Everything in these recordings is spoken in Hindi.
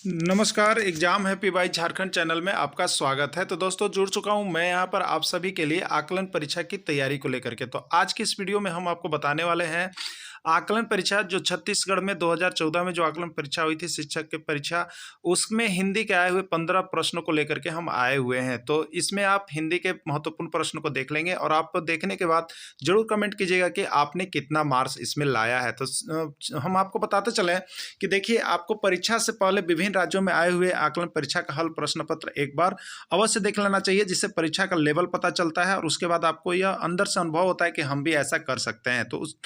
नमस्कार, exam happy by Jharkhand channel में आपका स्वागत है। तो दोस्तों जुड़ चुका हूं मैं यहां पर आप सभी के लिए आकलन परीक्षा की तैयारी को लेकर के। तो आज की इस वीडियो में हम आपको बताने वाले हैं आकलन परीक्षा जो छत्तीसगढ़ में 2014 में जो आकलन परीक्षा हुई थी शिक्षक की परीक्षा, उसमें हिंदी के आए हुए 15 प्रश्नों को लेकर के हम आए हुए हैं। तो इसमें आप हिंदी के महत्वपूर्ण प्रश्नों को देख लेंगे और आप देखने के बाद जरूर कमेंट कीजिएगा कि आपने कितना मार्क्स इसमें लाया है। तो हम आपको बताते चलें कि देखिए, आपको परीक्षा से पहले विभिन्न राज्यों में आए हुए आकलन परीक्षा का हल प्रश्न पत्र एक बार अवश्य देख लेना चाहिए, जिससे परीक्षा का लेवल पता चलता है और उसके बाद आपको यह अंदर से अनुभव होता है कि हम भी ऐसा कर सकते हैं। तो उस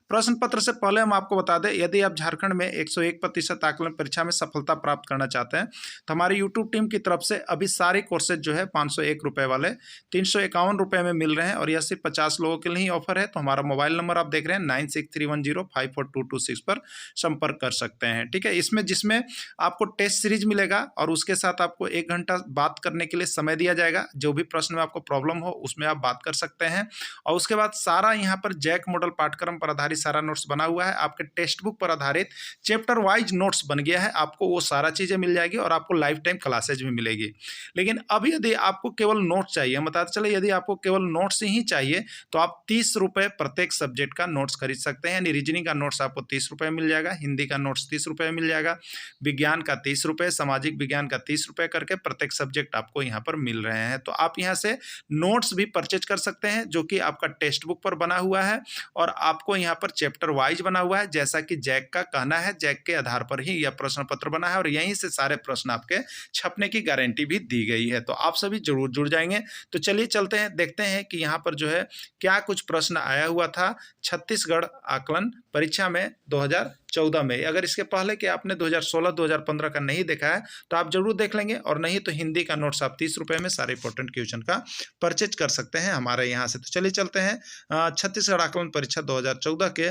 प्रश्न पत्र से पहले हम आपको बता दें, यदि आप झारखंड में 101% आकलन परीक्षा में सफलता प्राप्त करना चाहते हैं तो हमारी यूट्यूब टीम की तरफ से अभी सारे कोर्सेज जो है 501 रुपये वाले 351 रुपये में मिल रहे हैं और यह सिर्फ 50 लोगों के लिए ही ऑफर है। तो हमारा मोबाइल नंबर आप देख रहे हैं 9631054226 पर संपर्क कर सकते हैं। ठीक है, इसमें जिसमें आपको टेस्ट सीरीज मिलेगा और उसके साथ आपको 1 घंटा बात करने के लिए समय दिया जाएगा। जो भी प्रश्न में आपको प्रॉब्लम हो उसमें आप बात कर सकते हैं और उसके बाद सारा यहाँ पर जैक मॉडल पाठ्यक्रम पर आधारित सारा नोट्स बना हुआ है। आपके टेक्स्ट बुक पर आधारित चैप्टर वाइज नोट्स बन गया है। आपको वो सारा चीजें मिल जाएगी और आपको लाइफ टाइम क्लासेज भी मिलेगी। लेकिन अब यदि आपको केवल नोट्स चाहिए, हम बताते चले, यदि आपको केवल नोट्स ही चाहिए तो आप 30 रुपये प्रत्येक सब्जेक्ट का नोट्स खरीद सकते हैं। यानी रीजनिंग का नोट्स आपको 30 रुपये मिल जाएगा, हिंदी का नोट्स 30 रुपये मिल जाएगा, विज्ञान का 30 रुपये, सामाजिक विज्ञान का 30 रुपये करके प्रत्येक सब्जेक्ट आपको यहाँ पर मिल रहे हैं। तो आप यहाँ से नोट्स भी परचेज कर सकते हैं जो कि आपका टेक्स्ट बुक पर बना हुआ है और आपको यहाँ पर चैप्टर वाइज बना हुआ है। जैसा कि जैक का कहना है, जैक के आधार पर ही यह प्रश्न पत्र बना है और यहीं से सारे प्रश्न आपके छपने की गारंटी भी दी गई है। तो आप सभी जरूर जुड़ जाएंगे। तो चलिए चलते हैं, देखते हैं कि यहाँ पर जो है क्या कुछ प्रश्न आया हुआ था छत्तीसगढ़ आकलन परीक्षा में 2014 में। अगर इसके पहले कि आपने 2016-2015 का नहीं देखा है तो आप जरूर देख लेंगे और नहीं तो हिंदी का नोट्स आप 30 रुपये में सारे इंपॉर्टेंट क्वेश्चन का परचेज कर सकते हैं हमारे यहाँ से। तो चलिए चलते हैं छत्तीसगढ़ आकलन परीक्षा 2014 के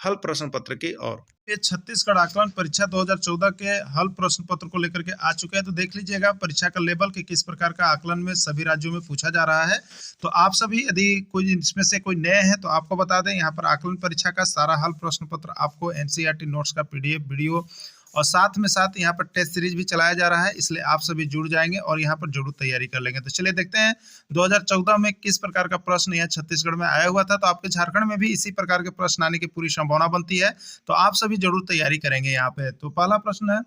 हल प्रश्न पत्र की ओर। ये छत्तीसगढ़ आकलन परीक्षा 2014 के हल प्रश्न पत्र को लेकर के आ चुके हैं। तो देख लीजिएगा परीक्षा का लेवल कि किस प्रकार का आकलन में सभी राज्यों में पूछा जा रहा है। तो आप सभी यदि कोई इसमें से कोई नए हैं तो आपको बता दें, यहाँ पर आकलन परीक्षा का सारा हल प्रश्न पत्र आपको एनसीईआरटी नोट्स का पीडीएफ वीडियो और साथ में साथ यहाँ पर टेस्ट सीरीज भी चलाया जा रहा है, इसलिए आप सभी जुड़ जाएंगे और यहाँ पर जरूर तैयारी कर लेंगे। तो चलिए देखते हैं 2014 में किस प्रकार का प्रश्न यहाँ छत्तीसगढ़ में आया हुआ था। तो आपके झारखंड में भी इसी प्रकार के प्रश्न आने की पूरी संभावना बनती है, तो आप सभी जरूर तैयारी करेंगे यहाँ पे। तो पहला प्रश्न है,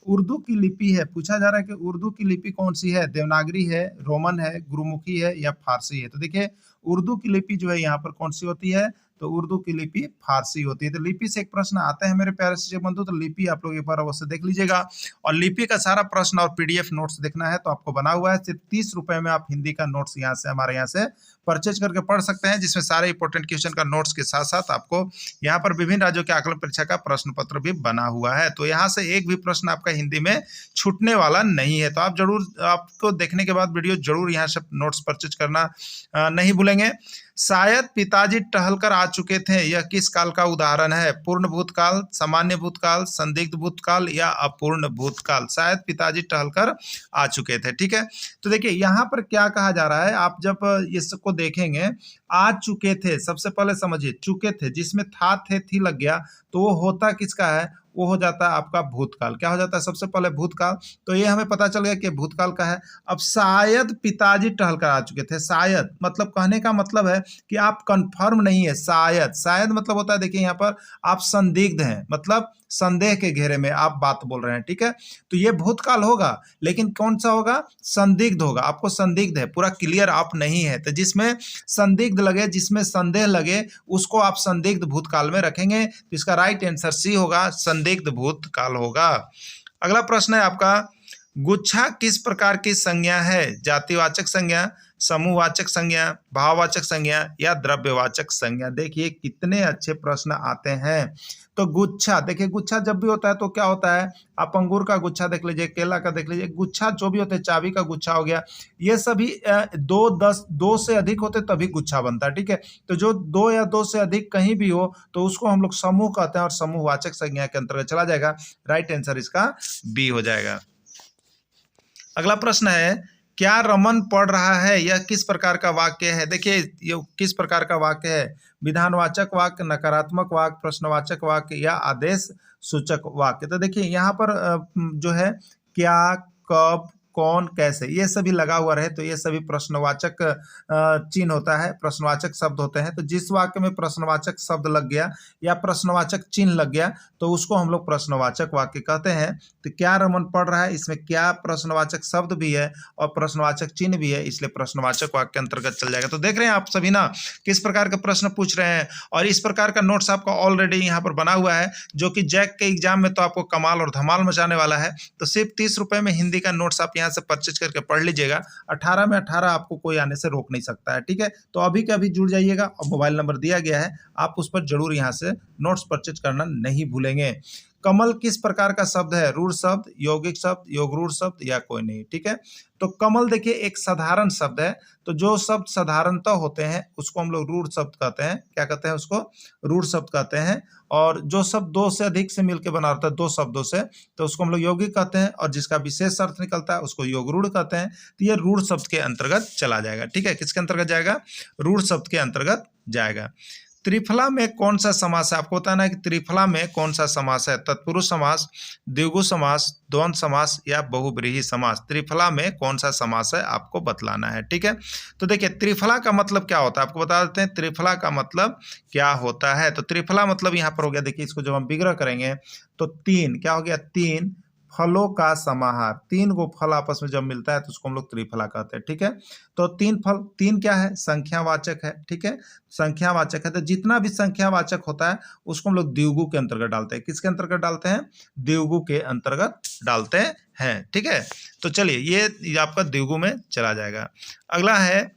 उर्दू की लिपि है, पूछा जा रहा है कि उर्दू की लिपि कौन सी है, देवनागरी है, रोमन है, गुरुमुखी है या फारसी है। तो देखिए उर्दू की लिपि जो है यहाँ पर कौन सी होती है, तो उर्दू की लिपि फारसी होती है। तो लिपि से एक प्रश्न आता है मेरे प्यारे शिक्षक बंधु, तो लिपि आप लोग एक बार अवश्य देख लीजिएगा और लिपि का सारा प्रश्न और पीडीएफ नोट्स देखना है तो आपको बना हुआ है। सिर्फ 30 रुपए में आप हिंदी का नोट्स यहाँ से हमारे यहाँ से परचेज करके पढ़ सकते हैं, जिसमें सारे इंपॉर्टेंट क्वेश्चन का नोट्स के साथ साथ आपको यहाँ पर विभिन्न राज्यों के आकलन परीक्षा का प्रश्न पत्र भी बना हुआ है। तो यहाँ से एक भी प्रश्न आपका हिंदी में छूटने वाला नहीं है। तो आप जरूर, आपको देखने के बाद वीडियो जरूर यहाँ से नोट्स परचेज करना नहीं भूलेंगे। शायद पिताजी टहलकर आ चुके थे, यह किस काल का उदाहरण है, पूर्ण भूतकाल, सामान्य भूतकाल, संदिग्ध भूतकाल या अपूर्ण भूतकाल। शायद पिताजी टहलकर आ चुके थे। ठीक है, तो देखिए यहाँ पर क्या कहा जा रहा है, आप जब इसको देखेंगे, आ चुके थे, सबसे पहले समझिए चुके थे, जिसमें था थे थी लग गया तो वो होता किसका है, वो हो जाता है आपका भूतकाल। क्या हो जाता है, सबसे पहले भूतकाल। तो ये हमें पता चल गया कि भूतकाल का है। अब शायद पिताजी टहलकर आ चुके थे, शायद मतलब कहने का मतलब है कि आप कंफर्म नहीं है। शायद, शायद मतलब होता है, देखिए यहाँ पर आप संदिग्ध हैं, मतलब संदेह के घेरे में आप बात बोल रहे हैं। ठीक है, तो ये भूतकाल होगा, लेकिन कौन सा होगा, संदिग्ध होगा। आपको संदिग्ध है, पूरा क्लियर आप नहीं है। तो जिसमें संदिग्ध लगे, जिसमें संदेह लगे, उसको आप संदिग्ध भूतकाल में रखेंगे। तो इसका राइट आंसर सी होगा, संदिग्ध भूतकाल होगा। अगला प्रश्न है आपका, गुच्छा किस प्रकार की संज्ञा है, जातिवाचक संज्ञा, समूहवाचक संज्ञा, भाववाचक संज्ञा या द्रव्यवाचक संज्ञा। देखिए कितने अच्छे प्रश्न आते हैं। तो गुच्छा, देखिए गुच्छा जब भी होता है तो क्या होता है, आप अंगूर का गुच्छा देख लीजिए, केला का देख लीजिए, गुच्छा जो भी होते हैं, चाबी का गुच्छा हो गया, ये सभी 2 से अधिक होते तभी गुच्छा बनता है। ठीक है, तो जो 2 या 2 से अधिक कहीं भी हो तो उसको हम लोग समूह कहते हैं और समूहवाचक संज्ञा के अंतर्गत चला जाएगा। राइट आंसर इसका बी हो जाएगा। अगला प्रश्न है, क्या रमन पढ़ रहा है, यह किस प्रकार का वाक्य है। देखिए ये किस प्रकार का वाक्य है, विधानवाचक वाक्य, नकारात्मक वाक्य, प्रश्नवाचक वाक्य या आदेश सूचक वाक्य। तो देखिए यहाँ पर जो है क्या, कब, कौन, कैसे, ये सभी लगा हुआ रहे तो ये सभी प्रश्नवाचक चिन्ह होता है, प्रश्नवाचक शब्द होते हैं। तो जिस वाक्य में प्रश्नवाचक शब्द लग गया या प्रश्नवाचक चिन्ह लग गया तो उसको हम लोग प्रश्नवाचक वाक्य कहते हैं। तो क्या रमन पढ़ रहा है, इसमें क्या प्रश्नवाचक शब्द भी है और प्रश्नवाचक चिन्ह भी है, इसलिए प्रश्नवाचक वाक्य के अंतर्गत चल जाएगा। तो देख रहे हैं आप सभी ना किस प्रकार के प्रश्न पूछ रहे हैं, और इस प्रकार का नोट्स आपका ऑलरेडी यहाँ पर बना हुआ है, जो कि जैक के एग्जाम में तो आपको कमाल और धमाल मचाने वाला है। तो सिर्फ 30 रुपए में हिंदी का नोट्स आप यहाँ से परचेज करके पढ़ लीजिएगा। 18 में 18 आपको कोई आने से रोक नहीं सकता है, ठीक है। तो अभी के अभी जुड़ जाइएगा और मोबाइल नंबर दिया गया है, आप उस पर जरूर यहाँ से नोट्स परचेज करना नहीं भूलेंगे। कमल किस प्रकार का शब्द है, रूढ़ शब्द, यौगिक शब्द, योगरूढ़ शब्द या कोई नहीं, ठीक है। तो कमल देखिए एक साधारण शब्द है, तो जो शब्द साधारणतः होते हैं उसको हम लोग रूढ़ शब्द कहते हैं। क्या कहते हैं उसको, रूढ़ शब्द कहते हैं। और जो शब्द दो से अधिक से मिलकर बना होता है, दो शब्दों से, तो उसको हम लोग यौगिक कहते हैं, और जिसका विशेष अर्थ निकलता है उसको योगरूढ़ कहते हैं। तो ये रूढ़ शब्द के अंतर्गत चला जाएगा, ठीक है। किसके अंतर्गत जाएगा, रूढ़ शब्द के अंतर्गत जाएगा। त्रिफला में कौन सा समास है, आपको बताना है कि त्रिफला में कौन सा समास है, तत्पुरुष समास, द्विगु समास, द्वंद्व समास या बहुब्रीहि समास। त्रिफला में कौन सा समास है आपको बतलाना है, ठीक है। तो देखिए त्रिफला का मतलब क्या होता है, आपको बता देते हैं त्रिफला का मतलब क्या होता है। तो त्रिफला मतलब यहाँ पर हो गया, देखिए इसको जब हम विग्रह करेंगे तो तीन क्या हो गया, तीन फलों का समाहार। तीन को फल आपस में जब मिलता है तो उसको हम लोग त्रिफला कहते हैं, ठीक है। तो तीन फल, तीन क्या है, संख्यावाचक है, ठीक है, संख्यावाचक है। तो जितना भी संख्यावाचक होता है उसको हम लोग द्विगु के अंतर्गत डालते हैं। किसके अंतर्गत डालते हैं, द्विगु के अंतर्गत डालते हैं, ठीक है। तो चलिए ये आपका द्विगु में चला जाएगा। अगला है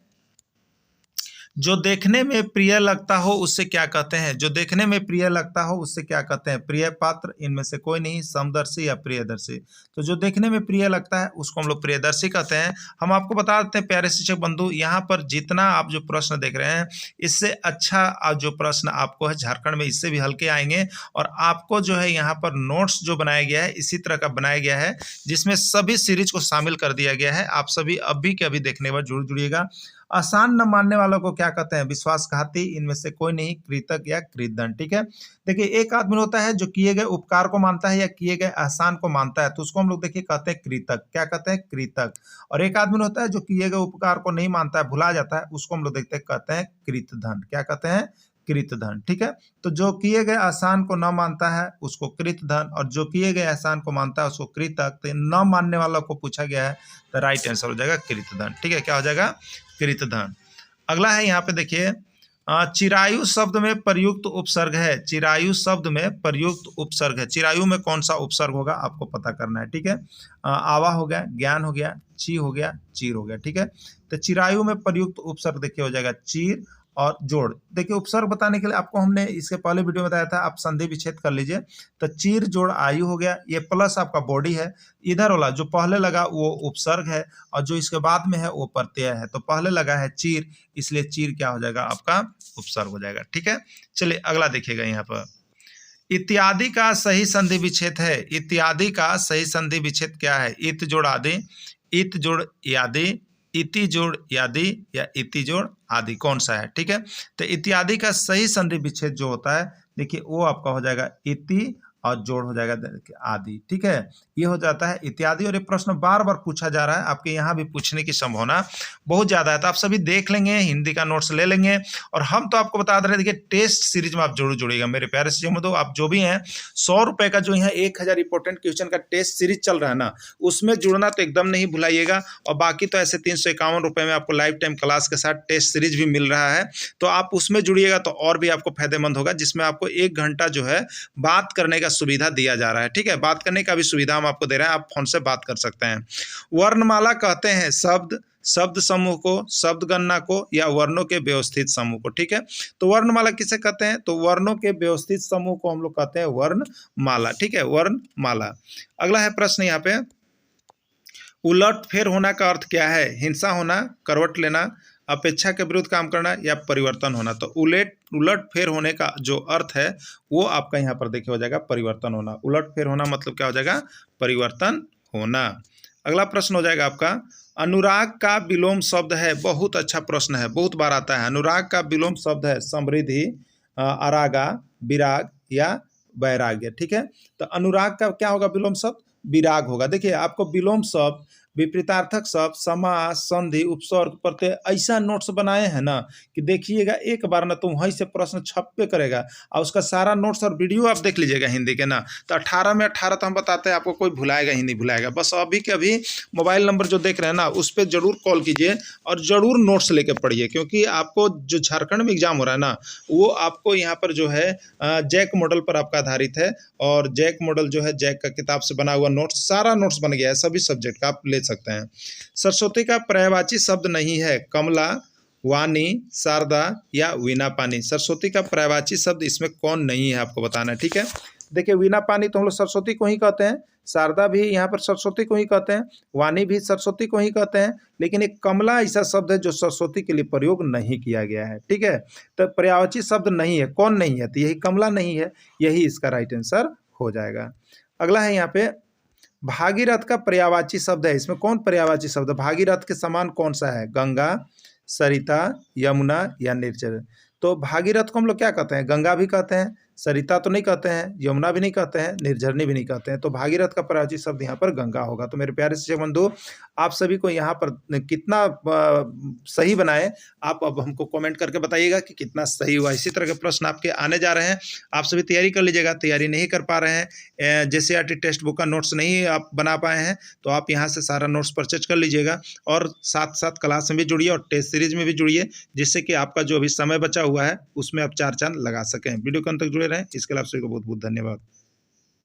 जो देखने में प्रिय लगता हो उससे क्या कहते हैं, जो देखने में प्रिय लगता हो उससे क्या कहते हैं, प्रिय पात्र, इनमें से कोई नहीं, समदर्शी या प्रियदर्शी। तो जो देखने में प्रिय लगता है उसको हम लोग प्रियदर्शी कहते हैं। हम आपको बता देते हैं प्यारे शिक्षक बंधु, यहाँ पर जितना आप जो प्रश्न देख रहे हैं इससे अच्छा जो प्रश्न आपको है झारखंड में इससे भी हल्के आएंगे, और आपको जो है यहाँ पर नोट्स जो बनाया गया है इसी तरह का बनाया गया है, जिसमें सभी सीरीज को शामिल कर दिया गया है। आप सभी अभी के अभी देखने पर जरूर जुड़िएगा। आसान न मानने वालों को क्या कहते हैं, विश्वासघाती, इनमें से कोई नहीं, कृतज्ञ या कृतघ्न, ठीक है। देखिए एक आदमी होता है जो किए गए उपकार को मानता है या किए गए एहसान को मानता है, तो उसको हम लोग देखिए कहते हैं कृतज्ञ। क्या कहते हैं, कृतज्ञ। और एक आदमी होता है जो किए गए उपकार को नहीं मानता है, भुला जाता है, उसको हम लोग देखते हैं कहते हैं कृतघ्न। क्या कहते हैं, कृतघ्न, ठीक है। तो जो किए गए एहसान को न मानता है उसको कृतघ्न, और जो किए गए एहसान को मानता है उसको कृतज्ञ। तो न मानने वालों को पूछा गया है तो राइट आंसर हो जाएगा कृतघ्न, ठीक है। क्या हो जाएगा, कृतघ्न। अगला है यहाँ पे देखिए चिरायु शब्द में प्रयुक्त उपसर्ग है। चिरायु शब्द में प्रयुक्त उपसर्ग है, चिरायु में कौन सा उपसर्ग होगा आपको पता करना है, ठीक है। आवा हो गया, ज्ञान हो गया, ची हो गया, चीर हो गया, ठीक है। तो चिरायु में प्रयुक्त उपसर्ग देखिए हो जाएगा चीर और जोड़। देखिए उपसर्ग बताने के लिए आपको हमने इसके पहले वीडियो में बताया था, आप संधि विच्छेद कर लीजिए। तो चीर जोड़ आयु हो गया, ये प्लस आपका बॉडी है, इधर वाला जो पहले लगा वो उपसर्ग है, और जो इसके बाद में है वो प्रत्यय है। तो पहले लगा है चीर, इसलिए चीर क्या हो जाएगा आपका उपसर्ग हो जाएगा, ठीक है। चलिए अगला देखिएगा यहाँ पर इत्यादि का सही संधि विच्छेद है। इत्यादि का सही संधि विच्छेद क्या है, इत जोड़ आदि, इत जोड़ यादि, इति जोड़ यादि या इति जोड़ आदि, कौन सा है, ठीक है। तो इत्यादि का सही संधि विच्छेद जो होता है देखिए वो आपका हो जाएगा इति और जोड़ हो जाएगा आदि, ठीक है। ये हो जाता है इत्यादि, और ये प्रश्न बार बार पूछा जा रहा है, आपके यहाँ भी पूछने की संभावना बहुत ज़्यादा है। तो आप सभी देख लेंगे, हिंदी का नोट्स ले लेंगे, और हम तो आपको बता दे रहे हैं देखिए टेस्ट सीरीज में आप जरूर जुड़ेगा मेरे प्यारे से। मतलब आप जो भी हैं 100 रुपये का जो यहाँ 1000 इंपॉर्टेंट क्वेश्चन का टेस्ट सीरीज चल रहा है ना, उसमें जुड़ना तो एकदम नहीं भुलाइएगा। और बाकी तो ऐसे 351 रुपये में आपको लाइफ टाइम क्लास के साथ टेस्ट सीरीज भी मिल रहा है, तो आप उसमें जुड़िएगा तो और भी आपको फायदेमंद होगा, जिसमें आपको 1 घंटा जो है बात करने का सुविधा दिया जा रहा है, ठीक है। बात करने का भी सुविधा हम आपको दे रहे हैं, आप फोन से बात कर सकते हैं। वर्णमाला कहते हैं शब्द समूह को, शब्द गणना को या वर्णों के व्यवस्थित समूह को, ठीक है। तो वर्णमाला किसे कहते हैं, तो वर्णों के व्यवस्थित समूह को हम लोग कहते हैं वर्णमाला, ठीक है, वर्णमाला। अगला है प्रश्न यहाँ पे, उलट फेर होना का अर्थ क्या है, हिंसा होना, करवट लेना, अपेक्षा के विरुद्ध काम करना या परिवर्तन होना। तो उलट फेर होने का जो अर्थ है वो आपका यहाँ पर देखिए हो जाएगा परिवर्तन होना। उलट फेर होना मतलब क्या हो जाएगा, परिवर्तन होना। अगला प्रश्न हो जाएगा आपका, अनुराग का विलोम शब्द है। बहुत अच्छा प्रश्न है, बहुत बार आता है। अनुराग का विलोम शब्द है समृद्धि, अरागा, विराग या वैराग्य, ठीक है। तो अनुराग का क्या होगा विलोम शब्द, विराग होगा। देखिए आपको विलोम शब्द, विपरीतार्थक शब्द, समास, संधि, उपसर्ग, प्रत्यय ऐसा नोट्स बनाए हैं ना कि देखिएगा एक बार ना तो वहीं से प्रश्न छपे करेगा और उसका सारा नोट्स और वीडियो आप देख लीजिएगा हिंदी के ना, तो 18 में 18 तो हम बताते हैं आपको, कोई भुलाएगा ही नहीं भुलाएगा। बस अभी के अभी मोबाइल नंबर जो देख रहे हैं ना उस पर जरूर कॉल कीजिए और ज़रूर नोट्स लेके पढ़िए, क्योंकि आपको जो झारखंड में एग्जाम हो रहा है ना वो आपको यहाँ पर जो है जैक मॉडल पर आपका आधारित है, और जैक मॉडल जो है जैक का किताब से बना हुआ नोट्स, सारा नोट्स बन गया है सभी सब्जेक्ट का, आप ले सकते हैं। सरस्वती का पर्यायवाची शब्द नहीं है कमला, वाणी, शारदा या वीणा पानी। सरस्वती का पर्यायवाची शब्द इसमें कौन नहीं है आपको बताना है, ठीक है। देखिए वीणा पानी तो हम लोग सरस्वती को ही कहते हैं, शारदा भी यहाँ पर सरस्वती को ही कहते हैं, वाणी भी सरस्वती को ही कहते हैं, लेकिन एक कमला ऐसा शब्द है जो सरस्वती के लिए प्रयोग नहीं किया गया है, ठीक है। तो पर्यायवाची शब्द नहीं है, कौन नहीं है, तो यही कमला नहीं है, यही इसका राइट आंसर हो जाएगा। अगला है यहाँ पे भागीरथ का पर्यायवाची शब्द है, इसमें कौन पर्यायवाची शब्द है, भागीरथ के समान कौन सा है, गंगा, सरिता, यमुना या निर्जर। तो भागीरथ को हम लोग क्या कहते हैं, गंगा भी कहते हैं, सरिता तो नहीं कहते हैं, यमुना भी नहीं कहते हैं, निर्झरनी भी नहीं कहते हैं, तो भागीरथ का पर्यायवाची शब्द यहाँ पर गंगा होगा। तो मेरे प्यारे शिक्षक बंधु, आप सभी को यहाँ पर कितना सही बनाए आप अब हमको कमेंट करके बताइएगा कि कितना सही हुआ। इसी तरह के प्रश्न आपके आने जा रहे हैं, आप सभी तैयारी कर लीजिएगा। तैयारी नहीं कर पा रहे हैं, जैसे आरटी टेक्स्ट बुक का नोट्स नहीं आप बना पाए हैं, तो आप यहाँ से सारा नोट्स परचेज कर लीजिएगा और साथ साथ क्लास में भी जुड़िए और टेस्ट सीरीज में भी जुड़िए, जिससे कि आपका जो अभी समय बचा हुआ है उसमें आप चार चांद लगा सकें। वीडियो को अंत तक जुड़े रहें, इसके लिए आप सभी को बहुत बहुत धन्यवाद।